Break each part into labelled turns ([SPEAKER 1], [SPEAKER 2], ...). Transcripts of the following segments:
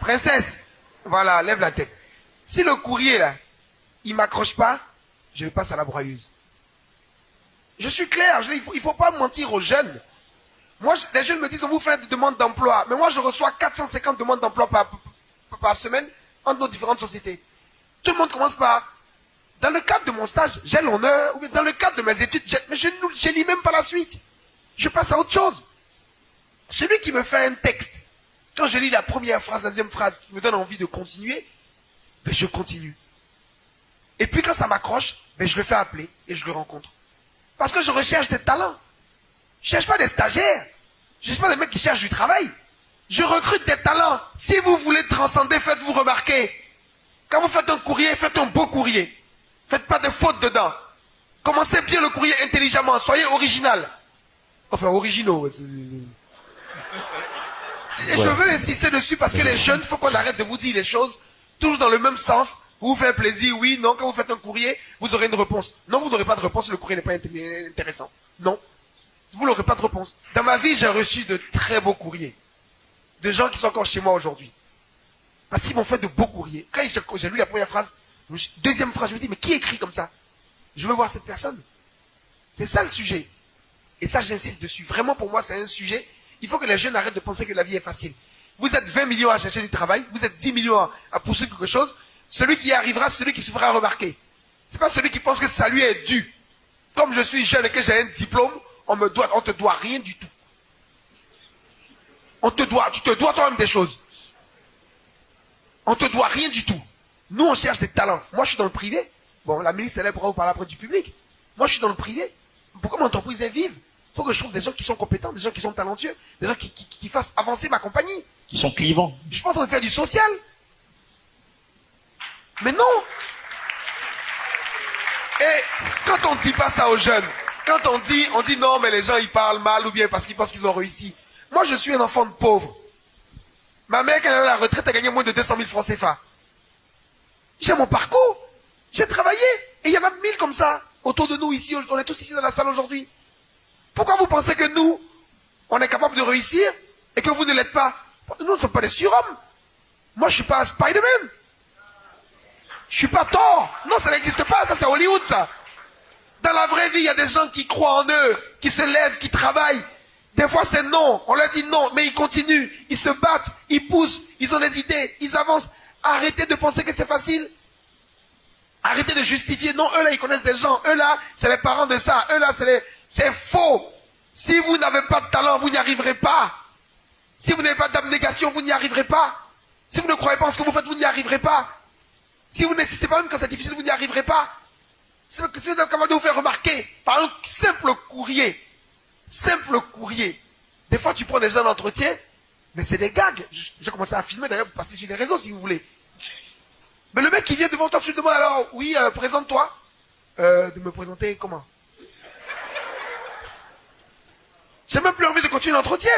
[SPEAKER 1] Princesse, voilà, lève la tête. Si le courrier, là, il ne m'accroche pas, je le passe à la broyeuse. Je suis clair, il ne faut pas mentir aux jeunes. Moi, les jeunes me disent, on vous fait des demandes d'emploi. Mais moi, je reçois 450 demandes d'emploi par semaine entre nos différentes sociétés. Tout le monde commence par, dans le cadre de mon stage, j'ai l'honneur, ou bien dans le cadre de mes études, mais je ne lis même pas la suite. Je passe à autre chose. Celui qui me fait un texte, quand je lis la première phrase, la deuxième phrase, qui me donne envie de continuer, ben je continue. Et puis quand ça m'accroche, ben je le fais appeler et je le rencontre. Parce que je recherche des talents. Je ne cherche pas des stagiaires. Je ne cherche pas des mecs qui cherchent du travail. Je recrute des talents. Si vous voulez transcender, faites-vous remarquer. Quand vous faites un courrier, faites un beau courrier. Faites pas de fautes dedans. Commencez bien le courrier intelligemment. Soyez original. Enfin, originaux. Et je veux insister dessus parce que les jeunes, il faut qu'on arrête de vous dire les choses toujours dans le même sens. Vous vous faites plaisir, oui, non. Quand vous faites un courrier, vous aurez une réponse. Non, vous n'aurez pas de réponse, le courrier n'est pas intéressant. Non. Vous n'aurez pas de réponse. Dans ma vie, j'ai reçu de très beaux courriers. De gens qui sont encore chez moi aujourd'hui. Parce qu'ils m'ont fait de beaux courriers. Quand j'ai lu la première phrase, deuxième phrase, je me dis, mais qui écrit comme ça? Je veux voir cette personne. C'est ça le sujet. Et ça, j'insiste dessus. Vraiment, pour moi, c'est un sujet. Il faut que les jeunes arrêtent de penser que la vie est facile. Vous êtes 20 millions à chercher du travail, vous êtes 10 millions à poursuivre quelque chose. Celui qui y arrivera, celui qui se fera remarquer. C'est pas celui qui pense que ça lui est dû. Comme je suis jeune et que j'ai un diplôme, on te doit rien du tout. Tu te dois toi-même des choses. On te doit rien du tout. Nous, on cherche des talents. Moi, je suis dans le privé. Bon, la ministre, elle pourra vous parler après du public. Moi, je suis dans le privé. Pourquoi mon entreprise est vive? Il faut que je trouve des gens qui sont compétents, des gens qui sont talentueux, des gens qui fassent avancer ma compagnie.
[SPEAKER 2] Qui sont clivants.
[SPEAKER 1] Je suis pas en train de faire du social. Mais non. Et quand on dit pas ça aux jeunes, quand on dit non, mais les gens ils parlent mal ou bien parce qu'ils pensent qu'ils ont réussi. Moi, je suis un enfant de pauvre. Ma mère, quand elle est à la retraite, a gagné moins de 200 000 francs CFA. J'ai mon parcours. J'ai travaillé. Et il y en a 1000 comme ça autour de nous ici. On est tous ici dans la salle aujourd'hui. Pourquoi vous pensez que nous, on est capable de réussir et que vous ne l'êtes pas? Nous ne sommes pas des surhommes. Moi, je ne suis pas un Spider-Man. Je ne suis pas Thor. Non, ça n'existe pas. Ça, c'est Hollywood, ça. Dans la vraie vie, il y a des gens qui croient en eux, qui se lèvent, qui travaillent. Des fois, c'est non. On leur dit non, mais ils continuent. Ils se battent, ils poussent, ils ont des idées, ils avancent. Arrêtez de penser que c'est facile. Arrêtez de justifier. Non, eux là, ils connaissent des gens. Eux là, c'est les parents de ça. Eux là, c'est faux. Si vous n'avez pas de talent, vous n'y arriverez pas. Si vous n'avez pas d'abnégation, vous n'y arriverez pas. Si vous ne croyez pas en ce que vous faites, vous n'y arriverez pas. Si vous n'insistez pas même quand c'est difficile, vous n'y arriverez pas. Si vous êtes capable de vous faire remarquer par un simple courrier. Simple courrier. Des fois, tu prends des gens d'entretien, mais c'est des gags. J'ai commencé à filmer d'ailleurs pour passer sur les réseaux si vous voulez. Mais le mec qui vient devant toi, tu lui demandes alors, oui, présente-toi. De me présenter comment? J'ai même plus envie de continuer l'entretien.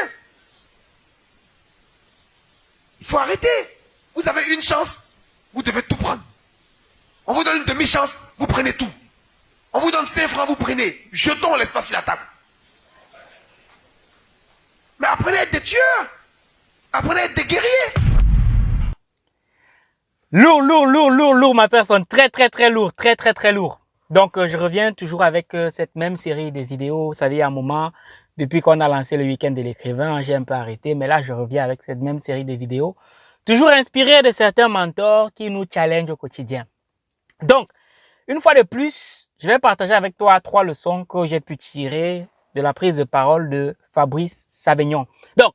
[SPEAKER 1] Il faut arrêter. Vous avez une chance, vous devez tout prendre. On vous donne une demi-chance, vous prenez tout. On vous donne 5 francs, vous prenez. Jetons l'espace sur la table. Mais apprenez à être des tueurs. Apprenez à être des guerriers.
[SPEAKER 3] Lourd, ma personne. Très lourd. Très lourd. Donc, je reviens toujours avec cette même série de vidéos. Vous savez, il y a un moment, depuis qu'on a lancé le week-end de l'écrivain, j'ai un peu arrêté. Mais là, je reviens avec cette même série de vidéos. Toujours inspiré de certains mentors qui nous challengent au quotidien. Donc, une fois de plus, je vais partager avec toi 3 leçons que j'ai pu tirer de la prise de parole de Fabrice Savignon. Donc,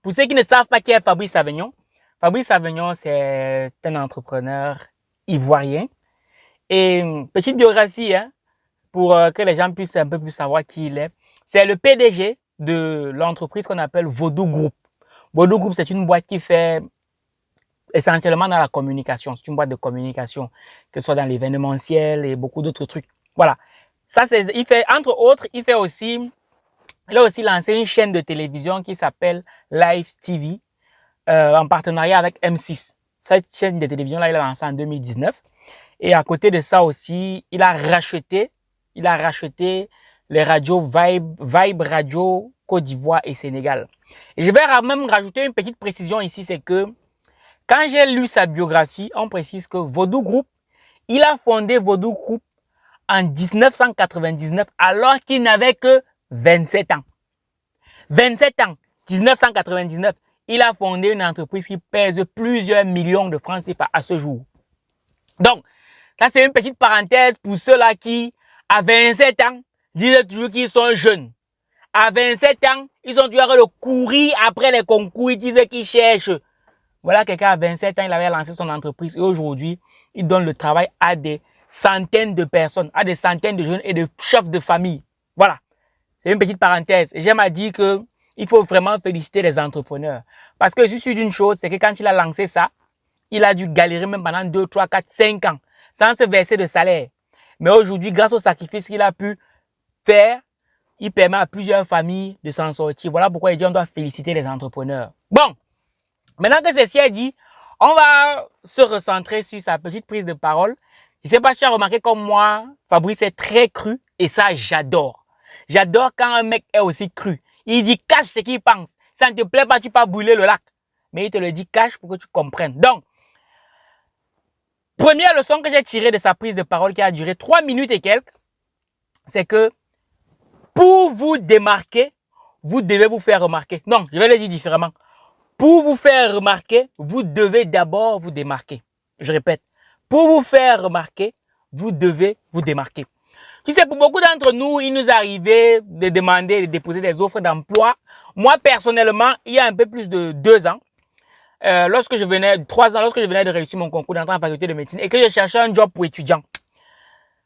[SPEAKER 3] pour ceux qui ne savent pas qui est Fabrice Savignon c'est un entrepreneur ivoirien. Et petite biographie, hein, pour que les gens puissent un peu plus savoir qui il est. C'est le PDG de l'entreprise qu'on appelle Vodou Group. Vodou Group, c'est une boîte qui fait essentiellement dans la communication. C'est une boîte de communication, que ce soit dans l'événementiel et beaucoup d'autres trucs. Voilà. Ça, il fait, entre autres, il a aussi lancé une chaîne de télévision qui s'appelle Live TV, en partenariat avec M6. Cette chaîne de télévision-là, il a lancé en 2019. Et à côté de ça aussi, il a racheté les radios Vibe Radio Côte d'Ivoire et Sénégal. Et je vais même rajouter une petite précision ici, c'est que Quand j'ai lu sa biographie, on précise que Vodou Group, il a fondé Vodou Group en 1999 alors qu'il n'avait que 27 ans. 27 ans, 1999, il a fondé une entreprise qui pèse plusieurs millions de francs CFA à ce jour. Donc, ça c'est une petite parenthèse pour ceux-là qui, à 27 ans, disent toujours qu'ils sont jeunes. À 27 ans, ils ont dû avoir le courir après les concours, ils disaient qu'ils cherchent. Voilà quelqu'un à 27 ans, il avait lancé son entreprise et aujourd'hui, il donne le travail à des centaines de personnes, à des centaines de jeunes et de chefs de famille. Voilà. C'est une petite parenthèse. J'aime à dire que il faut vraiment féliciter les entrepreneurs. Parce que je suis sûr d'une chose, c'est que quand il a lancé ça, il a dû galérer même pendant 2, 3, 4, 5 ans sans se verser de salaire. Mais aujourd'hui, grâce au sacrifice qu'il a pu faire, il permet à plusieurs familles de s'en sortir. Voilà pourquoi il dit qu'on doit féliciter les entrepreneurs. Bon, maintenant que ceci est dit, on va se recentrer sur sa petite prise de parole. Je ne sais pas si tu as remarqué comme moi, Fabrice est très cru et ça, j'adore. J'adore quand un mec est aussi cru. Il dit cache ce qu'il pense. Ça ne te plaît pas, tu peux brûler le lac. Mais il te le dit cache pour que tu comprennes. Donc, première leçon que j'ai tirée de sa prise de parole qui a duré 3 minutes et quelques, c'est que pour vous démarquer, vous devez vous faire remarquer. Non, je vais le dire différemment. Pour vous faire remarquer, vous devez d'abord vous démarquer. Je répète, pour vous faire remarquer, vous devez vous démarquer. Tu sais, pour beaucoup d'entre nous, il nous arrivait de demander, de déposer des offres d'emploi. Moi, personnellement, il y a un peu plus de 2 ans, 3 ans, lorsque je venais de réussir mon concours d'entrée en faculté de médecine et que je cherchais un job pour étudiant,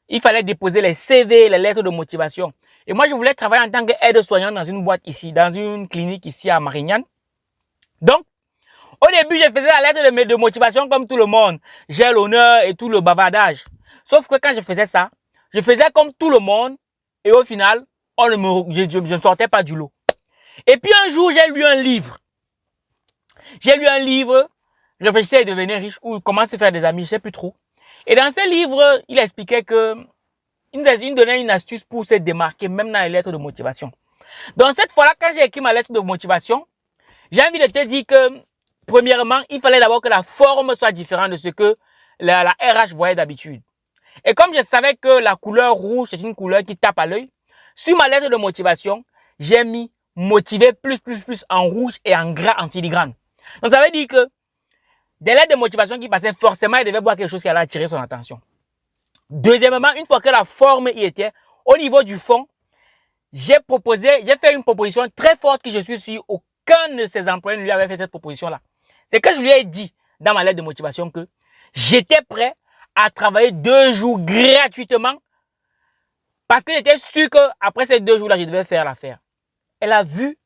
[SPEAKER 3] il fallait déposer les CV, les lettres de motivation. Et moi, je voulais travailler en tant qu'aide-soignant dans une boîte ici, dans une clinique ici à Marignane. Donc, au début, je faisais la lettre de motivation comme tout le monde. J'ai l'honneur et tout le bavardage. Sauf que quand je faisais ça, je faisais comme tout le monde et au final, je ne sortais pas du lot. Et puis un jour, j'ai lu un livre. Réfléchir et devenir riche ou comment se faire des amis, je ne sais plus trop. Et dans ce livre, il expliquait que il donnait une astuce pour se démarquer même dans les lettres de motivation. Donc cette fois-là, quand j'ai écrit ma lettre de motivation, j'ai envie de te dire que premièrement, il fallait d'abord que la forme soit différente de ce que la RH voyait d'habitude. Et comme je savais que la couleur rouge, c'est une couleur qui tape à l'œil, sur ma lettre de motivation, j'ai mis motiver plus en rouge et en gras en filigrane. Donc ça veut dire que des lettres de motivation qui passaient, forcément, il devait voir quelque chose qui allait attirer son attention. Deuxièmement, une fois que la forme y était, au niveau du fond, j'ai fait une proposition très forte que je suis sûr aucun de ses employés ne lui avait fait cette proposition-là. C'est que je lui ai dit dans ma lettre de motivation que j'étais prêt à travailler 2 jours gratuitement parce que j'étais sûr qu'après ces 2 jours-là, je devais faire l'affaire. Elle a vu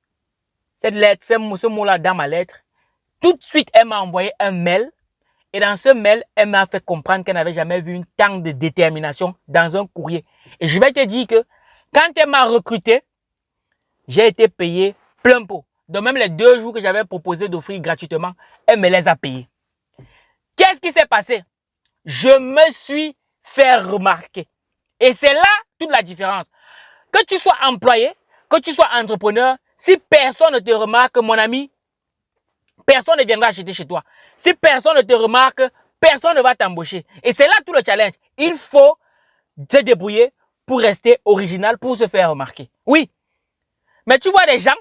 [SPEAKER 3] cette lettre, ce mot-là dans ma lettre. Tout de suite, elle m'a envoyé un mail. Et dans ce mail, elle m'a fait comprendre qu'elle n'avait jamais vu une tant de détermination dans un courrier. Et je vais te dire que quand elle m'a recruté, j'ai été payé plein pot. Donc même les 2 jours que j'avais proposé d'offrir gratuitement, elle me les a payés. Qu'est-ce qui s'est passé? Je me suis fait remarquer. Et c'est là toute la différence. Que tu sois employé, que tu sois entrepreneur, si personne ne te remarque, mon ami, personne ne viendra acheter chez toi. Si personne ne te remarque, personne ne va t'embaucher. Et c'est là tout le challenge. Il faut se débrouiller pour rester original, pour se faire remarquer. Oui. Mais tu vois des gens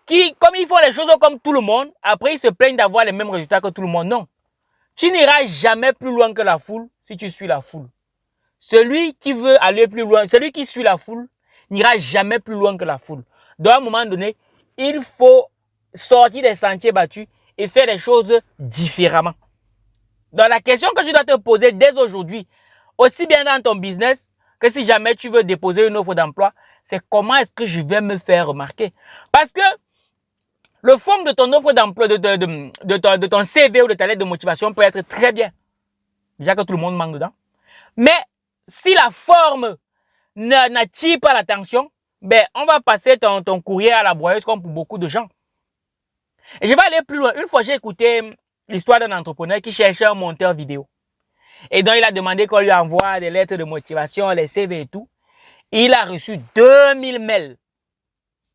[SPEAKER 3] qui, comme ils font les choses comme tout le monde, après ils se plaignent d'avoir les mêmes résultats que tout le monde. Non. Tu n'iras jamais plus loin que la foule si tu suis la foule. Celui qui veut aller plus loin, celui qui suit la foule, n'ira jamais plus loin que la foule. Donc à un moment donné, il faut sortir des sentiers battus et faire des choses différemment. Donc la question que tu dois te poser dès aujourd'hui, aussi bien dans ton business que si jamais tu veux déposer une offre d'emploi, c'est comment est-ce que je vais me faire remarquer. Parce que le fond de ton offre d'emploi, de ton CV ou de ta lettre de motivation peut être très bien. Déjà que tout le monde manque dedans. Mais si la forme n'attire pas l'attention, ben, on va passer ton courrier à la broyeuse comme pour beaucoup de gens. Et je vais aller plus loin. Une fois, j'ai écouté l'histoire d'un entrepreneur qui cherchait un monteur vidéo. Et donc, il a demandé qu'on lui envoie des lettres de motivation, les CV et tout. Et il a reçu 2000 mails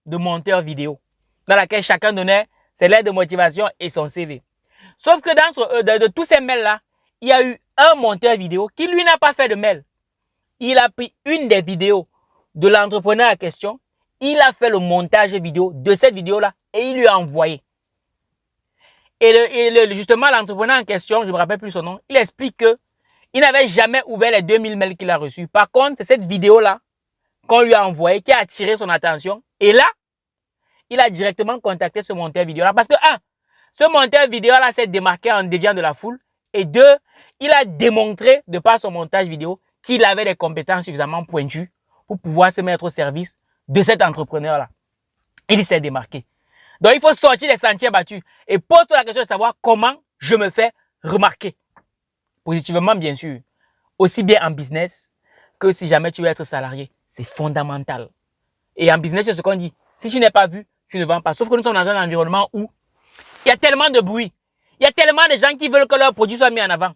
[SPEAKER 3] de monteurs vidéo dans laquelle chacun donnait ses lettres de motivation et son CV. Sauf que de tous ces mails-là, il y a eu un monteur vidéo qui, lui, n'a pas fait de mail. Il a pris une des vidéos de l'entrepreneur en question, il a fait le montage vidéo de cette vidéo-là et il lui a envoyé. Et justement, l'entrepreneur en question, je ne me rappelle plus son nom, il explique que il n'avait jamais ouvert les 2000 mails qu'il a reçus. Par contre, c'est cette vidéo-là qu'on lui a envoyée qui a attiré son attention. Et là, il a directement contacté ce monteur vidéo-là. Parce que, ce monteur vidéo-là s'est démarqué en déviant de la foule. Et deux, il a démontré, de par son montage vidéo, qu'il avait des compétences suffisamment pointues pour pouvoir se mettre au service de cet entrepreneur-là. Il s'est démarqué. Donc, il faut sortir des sentiers battus et pose-toi la question de savoir comment je me fais remarquer. Positivement, bien sûr. Aussi bien en business que si jamais tu veux être salarié. C'est fondamental. Et en business, c'est ce qu'on dit. Si tu n'es pas vu, tu ne vends pas. Sauf que nous sommes dans un environnement où il y a tellement de bruit. Il y a tellement de gens qui veulent que leurs produits soient mis en avant.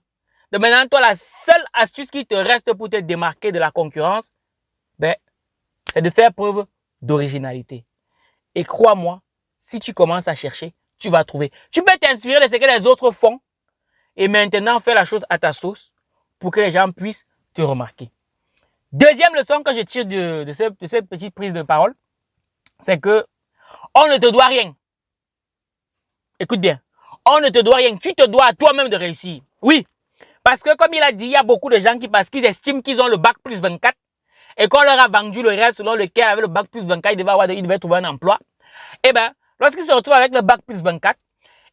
[SPEAKER 3] Donc maintenant, toi, la seule astuce qui te reste pour te démarquer de la concurrence, c'est de faire preuve d'originalité. Et crois-moi, si tu commences à chercher, tu vas trouver. Tu peux t'inspirer de ce que les autres font et maintenant faire la chose à ta sauce pour que les gens puissent te remarquer. Deuxième leçon que je tire de cette petite prise de parole, c'est que on ne te doit rien. Écoute bien, on ne te doit rien. Tu te dois à toi-même de réussir. Oui, parce que comme il a dit, il y a beaucoup de gens qui, parce qu'ils estiment qu'ils ont le bac plus 24 et qu'on leur a vendu le rêve selon lequel avec le bac plus 24, ils devaient trouver un emploi. Eh bien, lorsqu'ils se retrouvent avec le bac plus 24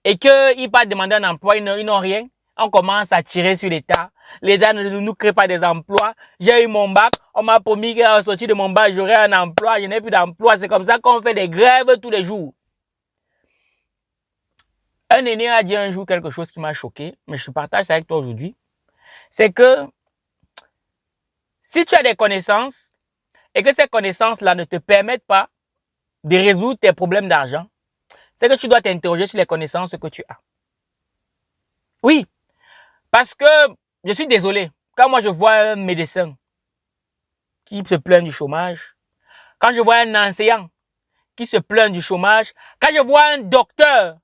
[SPEAKER 3] et qu'ils partent demander un emploi, ils n'ont rien, on commence à tirer sur l'État. L'État ne nous crée pas des emplois. J'ai eu mon bac, on m'a promis qu'à sortir de mon bac, j'aurai un emploi, je n'ai plus d'emploi. C'est comme ça qu'on fait des grèves tous les jours. Un aîné a dit un jour quelque chose qui m'a choqué, mais je partage ça avec toi aujourd'hui. C'est que si tu as des connaissances et que ces connaissances-là ne te permettent pas de résoudre tes problèmes d'argent, c'est que tu dois t'interroger sur les connaissances que tu as. Oui, parce que je suis désolé, quand moi je vois un médecin qui se plaint du chômage, quand je vois un enseignant qui se plaint du chômage, quand je vois un docteur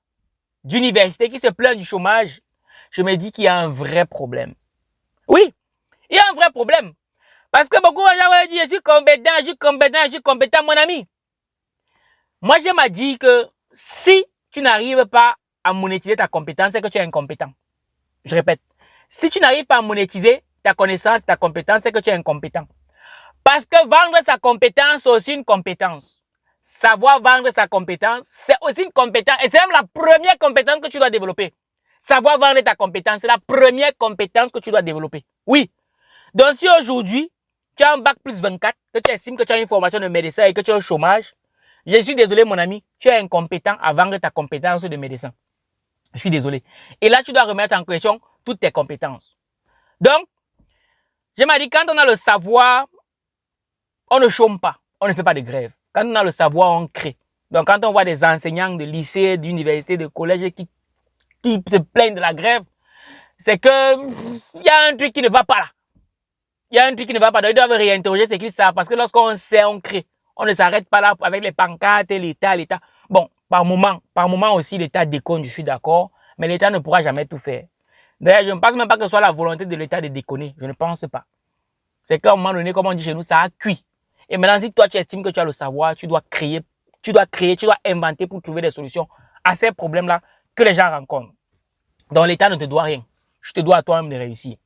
[SPEAKER 3] d'université qui se plaint du chômage, je me dis qu'il y a un vrai problème. Oui, il y a un vrai problème. Parce que beaucoup de gens vont dire, je suis compétent, mon ami. Moi, j'aime dire que si tu n'arrives pas à monétiser ta compétence, c'est que tu es incompétent. Je répète, si tu n'arrives pas à monétiser ta connaissance, ta compétence, c'est que tu es incompétent. Parce que vendre sa compétence, c'est aussi une compétence. Savoir vendre sa compétence, c'est aussi une compétence. Et c'est même la première compétence que tu dois développer. Savoir vendre ta compétence, c'est la première compétence que tu dois développer. Oui. Donc si aujourd'hui, tu as un bac plus 24, que tu estimes que tu as une formation de médecin et que tu es au chômage, je suis désolé mon ami, tu es incompétent à vendre ta compétence de médecin. Je suis désolé. Et là, tu dois remettre en question toutes tes compétences. Donc, je m'ai dit, quand on a le savoir, on ne chôme pas, on ne fait pas de grève. Quand on a le savoir, on crée. Donc, quand on voit des enseignants de lycée, d'université, de collège qui se plaignent de la grève, c'est que il y a un truc qui ne va pas là. Il y a un truc qui ne va pas. Donc, ils doivent réinterroger ce qu'ils savent. Parce que lorsqu'on sait, on crée. On ne s'arrête pas là avec les pancartes, l'État. Bon, par moment aussi, l'État déconne, je suis d'accord. Mais l'État ne pourra jamais tout faire. D'ailleurs, je ne pense même pas que ce soit la volonté de l'État de déconner. Je ne pense pas. C'est qu'à un moment donné, comme on dit chez nous, ça a cuit. Et maintenant, si toi, tu estimes que tu as le savoir, tu dois inventer pour trouver des solutions à ces problèmes-là que les gens rencontrent. Donc, l'État ne te doit rien. Je te dois à toi-même de réussir.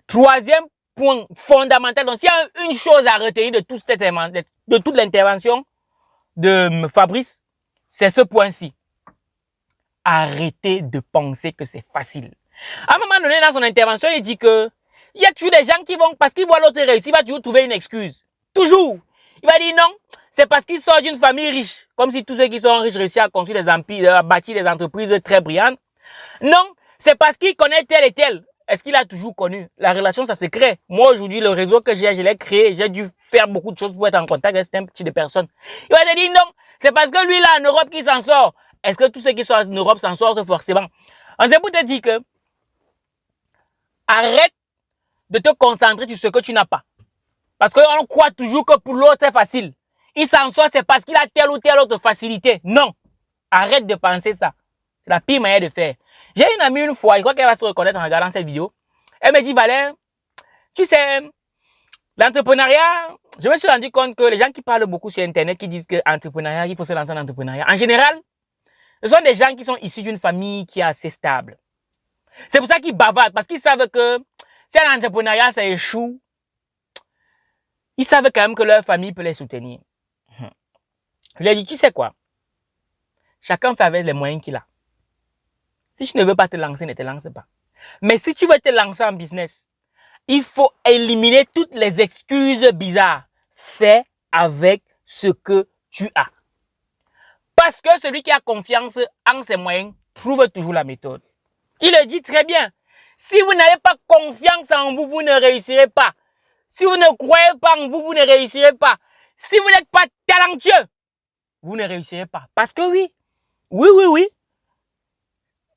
[SPEAKER 3] Troisième point fondamental. Donc, s'il y a une chose à retenir de toute l'intervention de Fabrice, c'est ce point-ci. Arrêtez de penser que c'est facile. À un moment donné, dans son intervention, il dit que il y a toujours des gens qui vont, parce qu'ils voient l'autre réussir, il va toujours trouver une excuse. Toujours. Il va dire non, c'est parce qu'il sort d'une famille riche. Comme si tous ceux qui sont riches réussissent à construire des empires, à bâtir des entreprises très brillantes. Non, c'est parce qu'il connaît tel et tel. Est-ce qu'il a toujours connu? La relation, ça se crée. Moi, aujourd'hui, le réseau que j'ai, je l'ai créé. J'ai dû faire beaucoup de choses pour être en contact avec un petit de personnes. Il va te dire non, c'est parce que lui, là, en Europe, qui s'en sort. Est-ce que tous ceux qui sont en Europe s'en sortent forcément? C'est pour te dire que arrête de te concentrer sur ce que tu n'as pas. Parce qu'on croit toujours que pour l'autre, c'est facile. Il s'en sort, c'est parce qu'il a telle ou telle autre facilité. Non. Arrête de penser ça. C'est la pire manière de faire. J'ai une amie une fois, je crois qu'elle va se reconnaître en regardant cette vidéo. Elle me dit, Valère, tu sais, l'entrepreneuriat, je me suis rendu compte que les gens qui parlent beaucoup sur Internet, qui disent que l'entrepreneuriat, il faut se lancer en entrepreneuriat, en général, ce sont des gens qui sont issus d'une famille qui est assez stable. C'est pour ça qu'ils bavardent, parce qu'ils savent que si l'entrepreneuriat, ça échoue, ils savent quand même que leur famille peut les soutenir. Je lui ai dit, tu sais quoi? Chacun fait avec les moyens qu'il a. Si tu ne veux pas te lancer, ne te lance pas. Mais si tu veux te lancer en business, il faut éliminer toutes les excuses bizarres. Fais avec ce que tu as. Parce que celui qui a confiance en ses moyens trouve toujours la méthode. Il le dit très bien. Si vous n'avez pas confiance en vous, vous ne réussirez pas. Si vous ne croyez pas en vous, vous ne réussirez pas. Si vous n'êtes pas talentueux, vous ne réussirez pas. Parce que oui,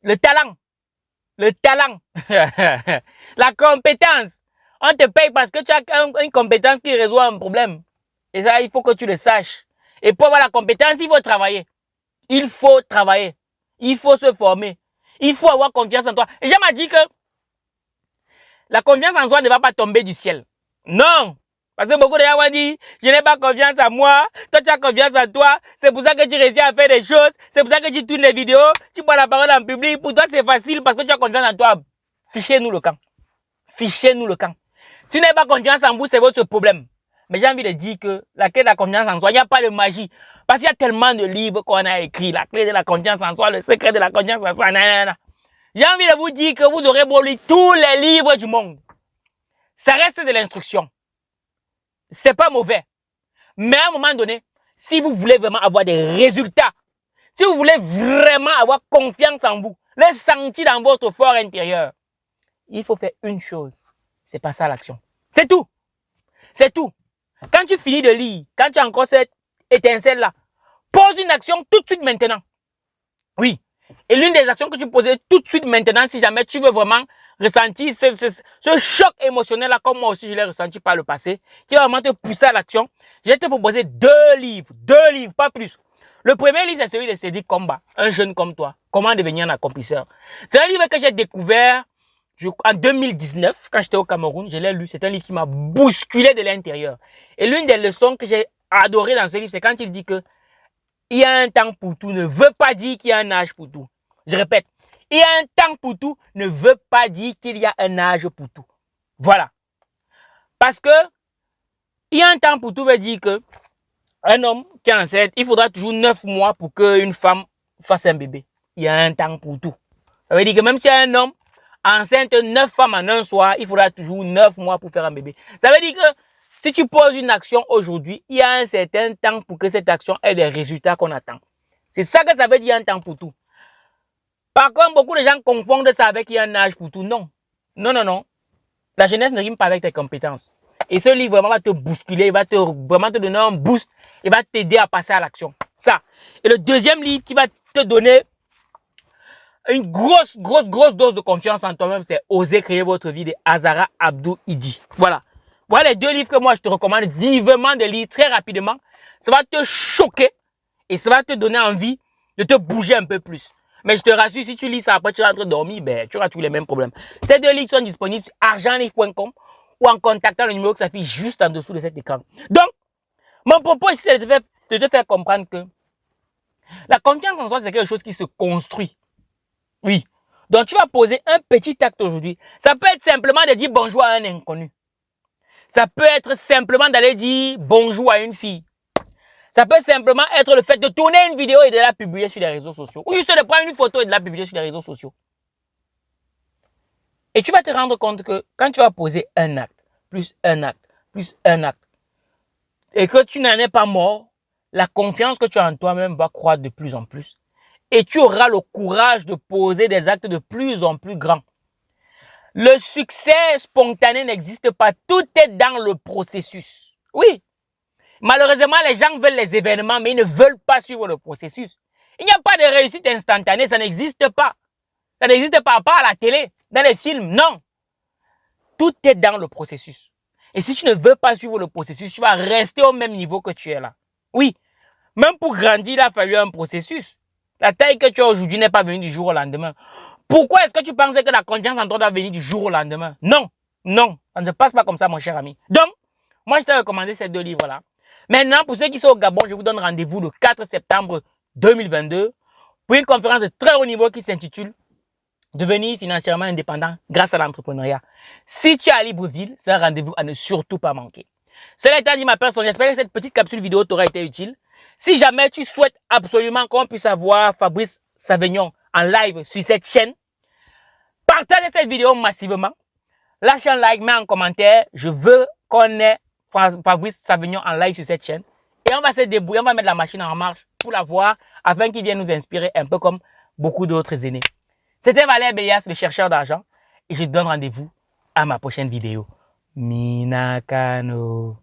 [SPEAKER 3] le talent, la compétence. On te paye parce que tu as une compétence qui résout un problème. Et ça, il faut que tu le saches. Et pour avoir la compétence, il faut travailler. Il faut travailler. Il faut se former. Il faut avoir confiance en toi. Et j'ai m'a dit que la confiance en soi ne va pas tomber du ciel. Non. Parce que beaucoup de gens vont dire, je n'ai pas confiance en moi, toi tu as confiance en toi, c'est pour ça que tu réussis à faire des choses, c'est pour ça que tu tournes les vidéos, tu prends la parole en public, pour toi c'est facile parce que tu as confiance en toi. Fichez-nous le camp. Fichez-nous le camp. Si vous n'avez pas confiance en vous, c'est votre problème. Mais j'ai envie de dire que la clé de la confiance en soi, il n'y a pas de magie. Parce qu'il y a tellement de livres qu'on a écrits, la clé de la confiance en soi, le secret de la confiance en soi, nanana. J'ai envie de vous dire que vous aurez beau lire tous les livres du monde. Ça reste de l'instruction. C'est pas mauvais. Mais à un moment donné, si vous voulez vraiment avoir des résultats, si vous voulez vraiment avoir confiance en vous, le sentir dans votre fort intérieur, il faut faire une chose. C'est passer à l'action. C'est tout. C'est tout. Quand tu finis de lire, quand tu as encore cette étincelle-là, pose une action tout de suite maintenant. Oui. Et l'une des actions que tu poses tout de suite maintenant, si jamais tu veux vraiment ressentir ce choc émotionnel-là, comme moi aussi je l'ai ressenti par le passé, qui va vraiment te pousser à l'action, je vais te proposer deux livres, pas plus. Le premier livre, c'est celui de Cédric Comba, un jeune comme toi, comment devenir un accomplisseur. C'est un livre que j'ai découvert en 2019, quand j'étais au Cameroun, je l'ai lu, c'est un livre qui m'a bousculé de l'intérieur. Et l'une des leçons que j'ai adorées dans ce livre, c'est quand il dit que il y a un temps pour tout ne veut pas dire qu'il y a un âge pour tout. Je répète, il y a un temps pour tout ne veut pas dire qu'il y a un âge pour tout. Voilà. Parce que il y a un temps pour tout veut dire que un homme qui est enceinte, il faudra toujours 9 mois pour qu'une femme fasse un bébé. Il y a un temps pour tout. Ça veut dire que même si un homme enceinte 9 femmes en un soir, il faudra toujours 9 mois pour faire un bébé. Ça veut dire que si tu poses une action aujourd'hui, il y a un certain temps pour que cette action ait des résultats qu'on attend. C'est ça que ça veut dire un temps pour tout. Par contre, beaucoup de gens confondent ça avec il y a un âge pour tout. Non. Non. La jeunesse ne rime pas avec tes compétences. Et ce livre vraiment va te bousculer, il va vraiment te donner un boost, il va t'aider à passer à l'action. Ça. Et le deuxième livre qui va te donner une grosse dose de confiance en toi-même, c'est Oser créer votre vie de Azara Abdou Idi. Voilà. Voilà les deux livres que moi je te recommande vivement de lire très rapidement. Ça va te choquer et ça va te donner envie de te bouger un peu plus. Mais je te rassure, si tu lis ça après tu rentres dormir, ben, tu auras tous les mêmes problèmes. Ces deux livres sont disponibles sur argentlivre.com ou en contactant le numéro qui s'affiche juste en dessous de cet écran. Donc, mon propos ici, c'est de te faire comprendre que la confiance en soi, c'est quelque chose qui se construit. Oui. Donc, tu vas poser un petit acte aujourd'hui. Ça peut être simplement de dire bonjour à un inconnu. Ça peut être simplement d'aller dire bonjour à une fille. Ça peut simplement être le fait de tourner une vidéo et de la publier sur les réseaux sociaux. Ou juste de prendre une photo et de la publier sur les réseaux sociaux. Et tu vas te rendre compte que quand tu vas poser un acte, plus un acte, plus un acte, et que tu n'en es pas mort, la confiance que tu as en toi-même va croître de plus en plus. Et tu auras le courage de poser des actes de plus en plus grands. Le succès spontané n'existe pas. Tout est dans le processus. Oui. Malheureusement, les gens veulent les événements, mais ils ne veulent pas suivre le processus. Il n'y a pas de réussite instantanée, ça n'existe pas. Ça n'existe pas à la télé, dans les films, non. Tout est dans le processus. Et si tu ne veux pas suivre le processus, tu vas rester au même niveau que tu es là. Oui. Même pour grandir, il a fallu un processus. La taille que tu as aujourd'hui n'est pas venue du jour au lendemain. Pourquoi est-ce que tu pensais que la confiance en toi doit venir du jour au lendemain? Non, non, ça ne se passe pas comme ça, mon cher ami. Donc, moi, je t'ai recommandé ces 2 livres-là. Maintenant, pour ceux qui sont au Gabon, je vous donne rendez-vous le 4 septembre 2022 pour une conférence de très haut niveau qui s'intitule « Devenir financièrement indépendant grâce à l'entrepreneuriat ». Si tu es à Libreville, c'est un rendez-vous à ne surtout pas manquer. Cela étant dit, ma personne, j'espère que cette petite capsule vidéo t'aura été utile. Si jamais tu souhaites absolument qu'on puisse avoir Fabrice Savignon en live sur cette chaîne, partagez cette vidéo massivement. Lâche un like, mets un commentaire. Je veux qu'on ait Fabrice Savignon en live sur cette chaîne. Et on va se débrouiller, on va mettre la machine en marche pour la voir afin qu'il vienne nous inspirer un peu comme beaucoup d'autres aînés. C'était Valère Béas, le chercheur d'argent. Et je te donne rendez-vous à ma prochaine vidéo. Minakano.